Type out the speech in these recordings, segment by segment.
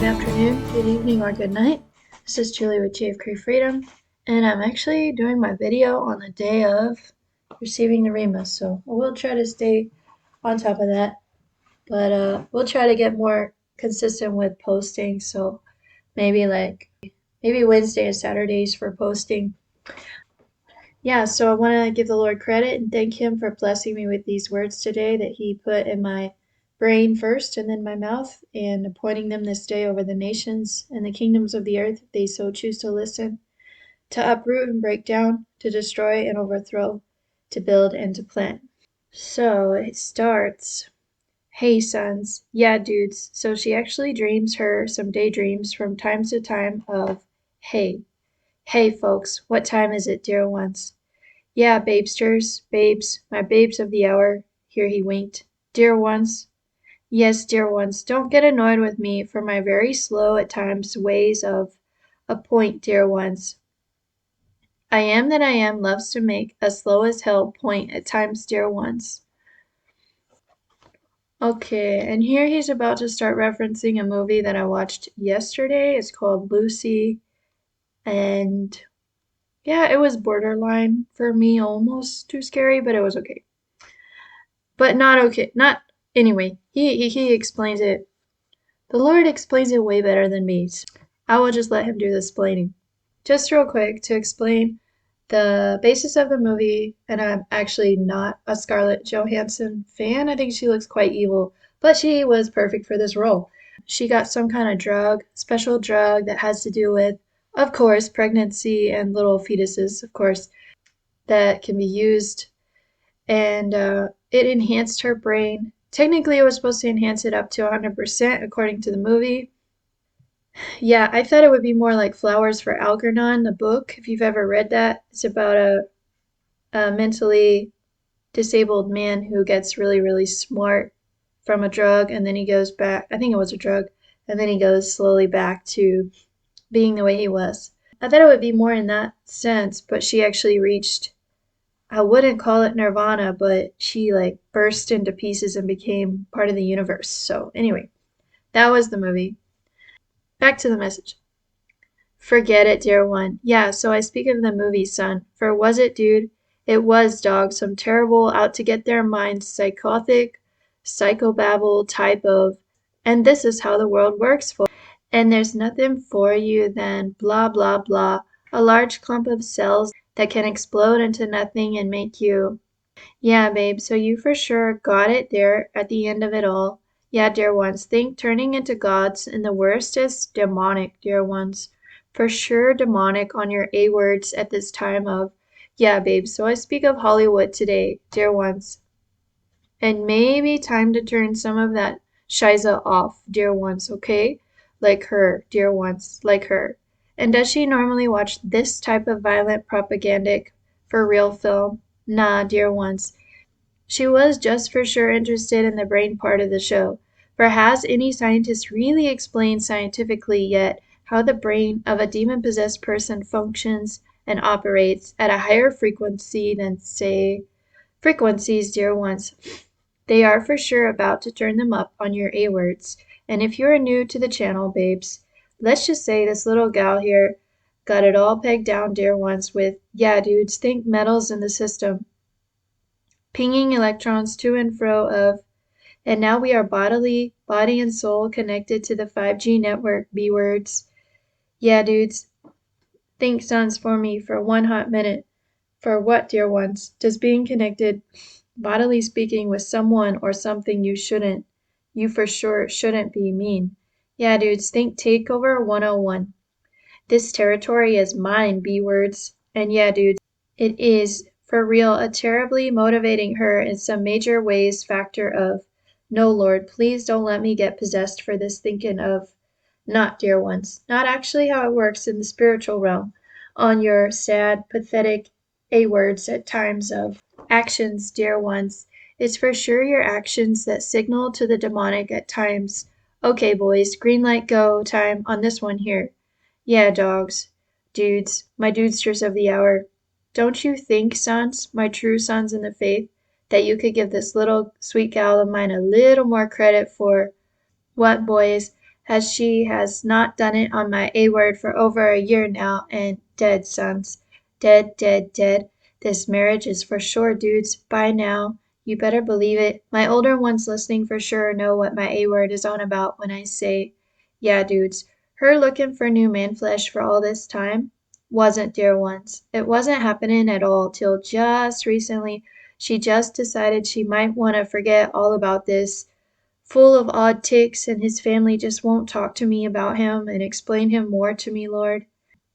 afternoon, good evening, or good night. This is Julie with JFK Freedom, and I'm actually doing my video on the day of receiving the Rhema, so I will try to stay on top of that, but we'll try to get more consistent with posting, so maybe Wednesday and Saturdays for posting. Yeah, so I want to give the Lord credit and thank Him for blessing me with these words today that He put in my brain first and then my mouth, and appointing them this day over the nations and the kingdoms of the earth if they so choose to listen, to uproot and break down, to destroy and overthrow, to build and to plant. So it starts, hey sons, yeah dudes. So she actually dreams some daydreams from time to time of, hey folks, what time is it, dear ones? Yeah, babesters, babes, my babes of the hour. Here he winked. Dear ones. Yes, dear ones, don't get annoyed with me for my very slow at times ways of a point, dear ones. I am that I am loves to make a slow as hell point at times, dear ones. Okay, and here he's about to start referencing a movie that I watched yesterday. It's called Lucy, and yeah, it was borderline for me, almost too scary, but it was okay. But not okay. Not anyway. He explains it. The Lord explains it way better than me. So I will just let him do the explaining. Just real quick to explain the basis of the movie, and I'm actually not a Scarlett Johansson fan. I think she looks quite evil, but she was perfect for this role. She got some kind of drug, special drug that has to do with, of course, pregnancy and little fetuses, of course, that can be used, and it enhanced her brain. Technically, it was supposed to enhance it up to 100% according to the movie. Yeah, I thought it would be more like Flowers for Algernon, the book, if you've ever read that. It's about a mentally disabled man who gets really, really smart from a drug, and then he goes back, I think it was a drug, and then he goes slowly back to being the way he was. I thought it would be more in that sense, but she actually reached, I wouldn't call it nirvana, but she like burst into pieces and became part of the universe. So anyway, that was the movie. Back to the message. Forget it, dear one. Yeah, so I speak of the movie, son. For was it, dude? It was, dog. Some terrible, out to get their minds, psychotic, psychobabble type of, and this is how the world works for. And there's nothing for you than blah, blah, blah. A large clump of cells that can explode into nothing and make you. Yeah, babe, so you for sure got it there at the end of it all. Yeah, dear ones, think turning into gods, and the worst is demonic, dear ones. For sure demonic on your A words at this time of, yeah, babe, so I speak of Hollywood today, dear ones. And maybe time to turn some of that shiza off, dear ones, okay? Like her, dear ones, like her. And does she normally watch this type of violent propagandic for real film? Nah, dear ones. She was just for sure interested in the brain part of the show. For has any scientist really explained scientifically yet how the brain of a demon-possessed person functions and operates at a higher frequency than, say, frequencies, dear ones? They are for sure about to turn them up on your A words. And if you're new to the channel, babes, let's just say this little gal here got it all pegged down, dear ones, with, yeah, dudes, think metals in the system, pinging electrons to and fro of, and now we are body and soul connected to the 5G network, B words. Yeah, dudes, think sons for me for one hot minute. For what, dear ones, does being connected, bodily speaking, with someone or something you for sure shouldn't be mean? Yeah, dudes, think takeover 101. This territory is mine, B words. And yeah, dudes, it is for real a terribly motivating her in some major ways factor of, no, Lord, please don't let me get possessed for this thinking of, not, dear ones, not actually how it works in the spiritual realm, on your sad, pathetic A words at times of actions, dear ones. It's for sure your actions that signal to the demonic at times. Okay, boys, green light go time on this one here. Yeah, dogs, dudes, my dudesters of the hour. Don't you think, sons, my true sons in the faith, that you could give this little sweet gal of mine a little more credit for what, boys? as she has not done it on my A word for over a year now, and dead, sons. Dead, dead, dead. This marriage is for sure, dudes. Bye now. You better believe it. My older ones listening for sure know what my A word is on about when I say, yeah, dudes. Her looking for new man flesh for all this time wasn't, dear ones. It wasn't happening at all till just recently. She just decided she might want to forget all about this full of odd ticks, and his family just won't talk to me about him and explain him more to me, Lord.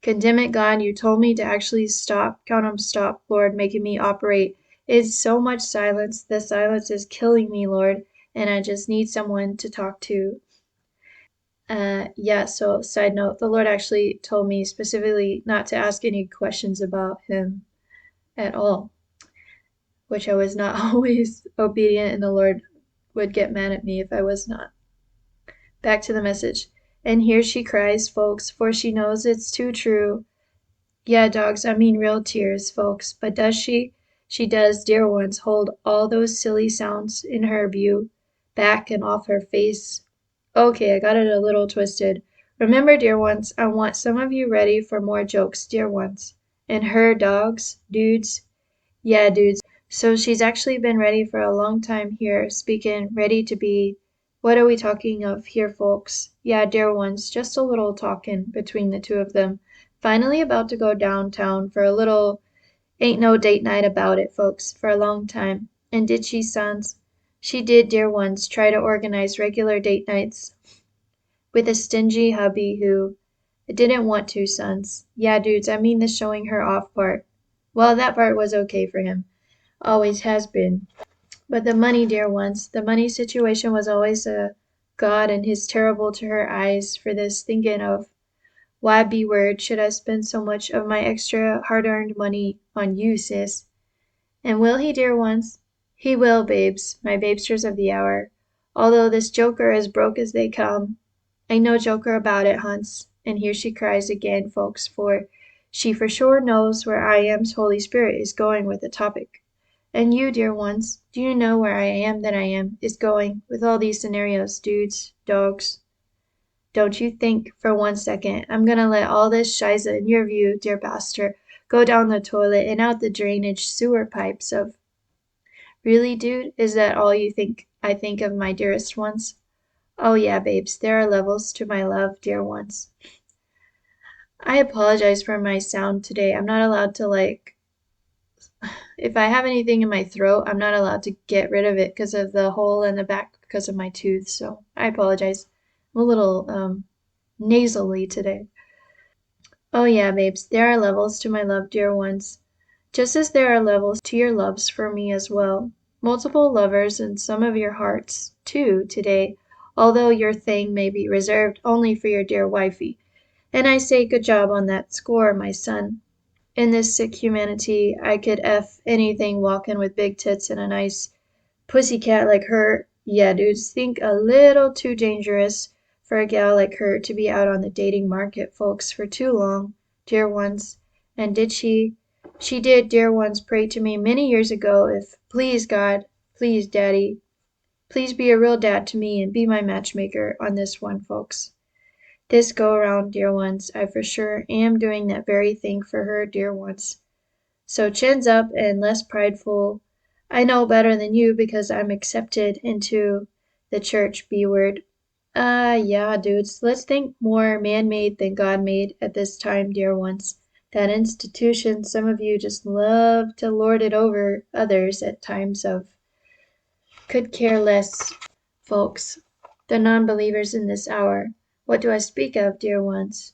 Condemn it, God, you told me to actually stop, count 'em, stop, Lord, making me operate. It's so much silence. The silence is killing me, Lord, and I just need someone to talk to. Yeah, so side note, the Lord actually told me specifically not to ask any questions about him at all, which I was not always obedient, and the Lord would get mad at me if I was not. Back to the message. And here she cries, folks, for she knows it's too true. Yeah, dogs, I mean real tears, folks. But does she? She does, dear ones, hold all those silly sounds in her view, back and off her face. Okay, I got it a little twisted. Remember, dear ones, I want some of you ready for more jokes, dear ones. And her dogs, dudes. Yeah, dudes. So she's actually been ready for a long time here, speaking, ready to be. What are we talking of here, folks? Yeah, dear ones, just a little talking between the two of them. Finally about to go downtown for a little, ain't no date night about it, folks, for a long time. And did she, sons? She did, dear ones, try to organize regular date nights with a stingy hubby who didn't want to, sons. Yeah, dudes, I mean the showing her off part. Well, that part was okay for him. Always has been. But the money, dear ones, the money situation was always a God and his terrible to her eyes for this thinking of, why be word should I spend so much of my extra hard-earned money on you, sis? And will he, dear ones? He will, babes, my babesters of the hour. Although this joker as broke as they come. Ain't no joker about it, Hunts. And here she cries again, folks, for she for sure knows where I am's Holy Spirit is going with the topic. And you, dear ones, do you know where I am that I am is going with all these scenarios, dudes, dogs? Don't you think for 1 second I'm gonna let all this shiza in your view, dear pastor, go down the toilet and out the drainage sewer pipes of. Really, dude? Is that all you think I think of my dearest ones? Oh yeah, babes, there are levels to my love, dear ones. I apologize for my sound today. I'm not allowed to if I have anything in my throat, I'm not allowed to get rid of it because of the hole in the back because of my tooth. So I apologize. I'm a little nasally today. Oh yeah, babes, there are levels to my love, dear ones. Just as there are levels to your loves for me as well. Multiple lovers in some of your hearts, too, today, although your thing may be reserved only for your dear wifey. And I say good job on that score, my son. In this sick humanity, I could F anything walking with big tits and a nice pussycat like her. Yeah, dudes, think a little too dangerous for a gal like her to be out on the dating market, folks, for too long, dear ones. And did she did, dear ones, pray to me many years ago if, please God, please daddy, please be a real dad to me and be my matchmaker on this one, folks. This go around, dear ones, I for sure am doing that very thing for her, dear ones. So chins up and less prideful. I know better than you because I'm accepted into the church, B-word. Yeah, dudes, let's think more man-made than God-made at this time, dear ones. That institution some of you just love to lord it over others at times of could care less, folks. The non-believers in this hour. What do I speak of, dear ones?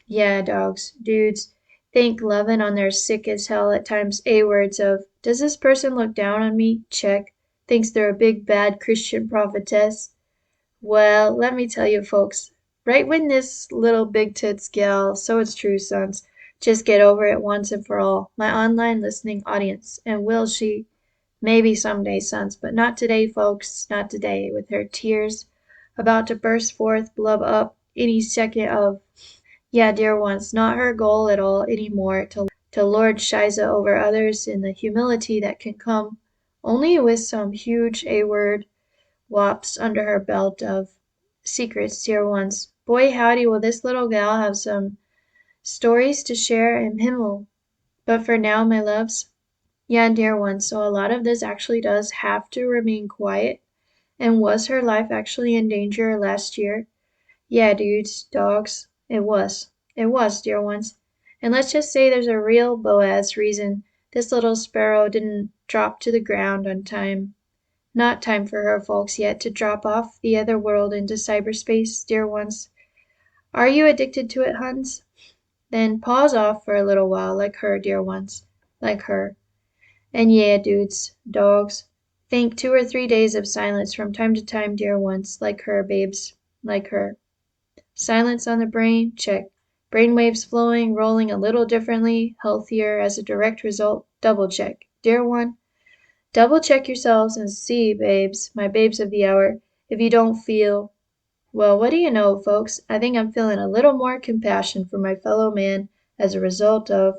Yeah, dogs, dudes, think lovin' on their sick as hell at times A-words of, does this person look down on me? Check. Thinks they're a big bad Christian prophetess? Well, let me tell you folks, right when this little big tits gal, so it's true, sons, just get over it once and for all, my online listening audience, and will she? Maybe someday, sons, but not today, folks, not today, with her tears about to burst forth, blub up any second of. Yeah, dear ones, not her goal at all any more to lord Shiza over others in the humility that can come only with some huge A-word whops under her belt of secrets, dear ones. Boy, howdy, will this little gal have some stories to share im Himmel. But for now, my loves, yeah, dear ones, so a lot of this actually does have to remain quiet. And was her life actually in danger last year? Yeah, dudes, dogs, it was. It was, dear ones. And let's just say there's a real Boaz reason this little sparrow didn't drop to the ground on time. Not time for her folks yet to drop off the other world into cyberspace, dear ones. Are you addicted to it, Huns? Then pause off for a little while, like her, dear ones. Like her. And yeah, dudes, dogs, think 2 or 3 days of silence from time to time, dear ones, like her, babes, like her. Silence on the brain, check. Brain waves flowing, rolling a little differently, healthier as a direct result, double check. Dear one, double check yourselves and see, babes, my babes of the hour, if you don't feel, well, what do you know, folks? I think I'm feeling a little more compassion for my fellow man as a result of,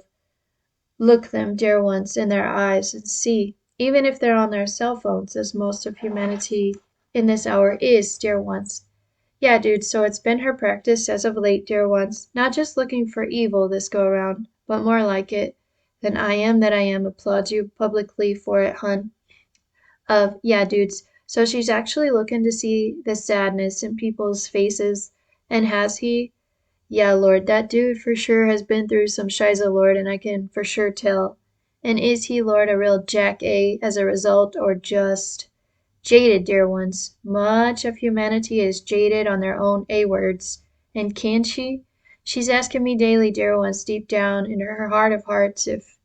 look them, dear ones, in their eyes and see, even if they're on their cell phones, as most of humanity in this hour is, dear ones. Yeah, dude, so it's been her practice as of late, dear ones, not just looking for evil this go around, but more like it. Then I am that I am applaud you publicly for it, hun. Yeah, dudes. So she's actually looking to see the sadness in people's faces. And has he? Yeah, Lord, that dude for sure has been through some shiza, Lord, and I can for sure tell. And is he, Lord, a real Jack A as a result, or just jaded, dear ones? Much of humanity is jaded on their own A words. And can she? She's asking me daily, dear ones, deep down in her heart of hearts, if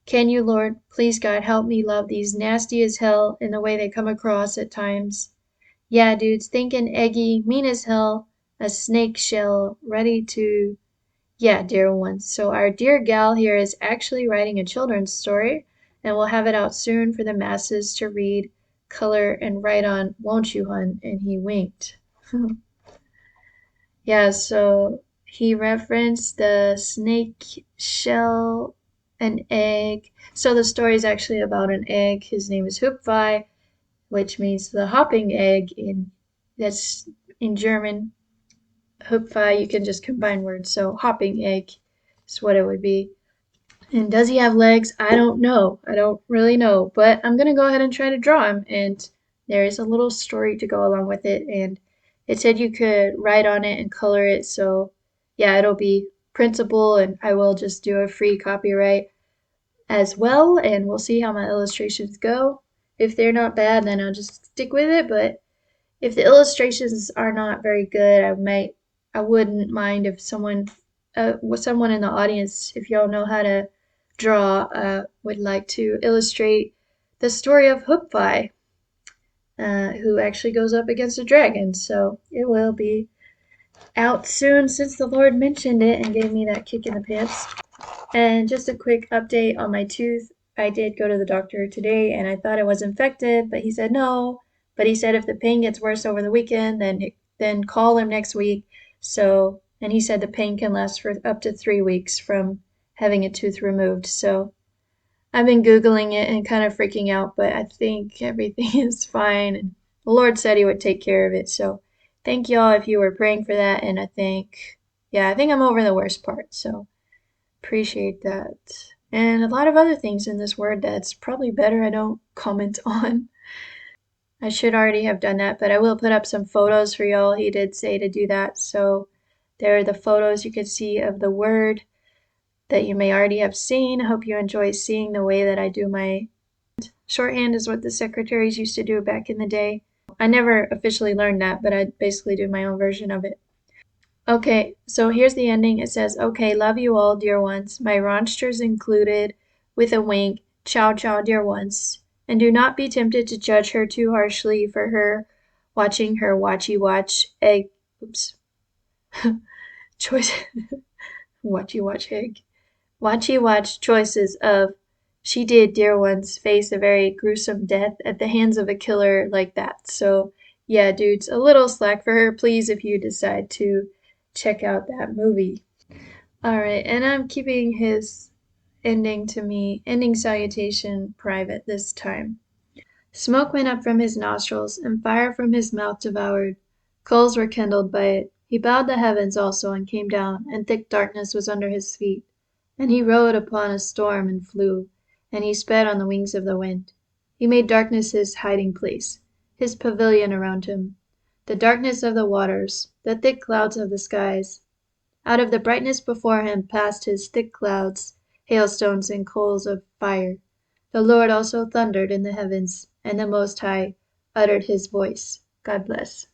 can you, Lord, please God, help me love these nasty as hell in the way they come across at times. Yeah, dudes, thinking eggy, mean as hell, a snake shell, ready to. Yeah, dear ones. So our dear gal here is actually writing a children's story, and we'll have it out soon for the masses to read, color, and write on, won't you, hun? And he winked. Yeah, so he referenced the snake shell, an egg. So the story is actually about an egg. His name is Hupfei, which means the hopping egg in that's in German. Hupfei, you can just combine words. So hopping egg is what it would be. And does he have legs? I don't know. I don't really know. But I'm going to go ahead and try to draw him. And there is a little story to go along with it. And it said you could write on it and color it. So yeah, it'll be printable and I will just do a free copyright as well. And we'll see how my illustrations go. If they're not bad, then I'll just stick with it. But if the illustrations are not very good, I wouldn't mind if someone in the audience, if y'all know how to draw, would like to illustrate the story of Hupfei, who actually goes up against a dragon. So it will be out soon since the Lord mentioned it and gave me that kick in the pants. And just a quick update on my tooth. I did go to the doctor today and I thought it was infected, but he said no. But he said if the pain gets worse over the weekend, then call him next week. So, and he said the pain can last for up to 3 weeks from having a tooth removed. So I've been Googling it and kind of freaking out, but I think everything is fine. And the Lord said he would take care of it. So thank y'all if you were praying for that. And I think I'm over the worst part. So appreciate that. And a lot of other things in this word that's probably better I don't comment on. I should already have done that, but I will put up some photos for y'all. He did say to do that. So there are the photos you can see of the word that you may already have seen. I hope you enjoy seeing the way that I do my shorthand is what the secretaries used to do back in the day. I never officially learned that, but I basically do my own version of it. Okay, so here's the ending. It says, okay, love you all, dear ones, my raunsters included, with a wink, ciao, ciao, dear ones. And do not be tempted to judge her too harshly for her watching her watchy watch egg, oops, choice, watchy watch egg, watchy watch choices of, she did, dear ones, face a very gruesome death at the hands of a killer like that. So, yeah, dudes, a little slack for her, please, if you decide to check out that movie. All right, and I'm keeping his ending salutation private this time. Smoke went up from his nostrils, and fire from his mouth devoured. Coals were kindled by it. He bowed the heavens also and came down, and thick darkness was under his feet. And he rode upon a storm and flew, and he sped on the wings of the wind. He made darkness his hiding place, his pavilion around him, the darkness of the waters, the thick clouds of the skies. Out of the brightness before him passed his thick clouds, hailstones and coals of fire. The Lord also thundered in the heavens, and the Most High uttered his voice. God bless.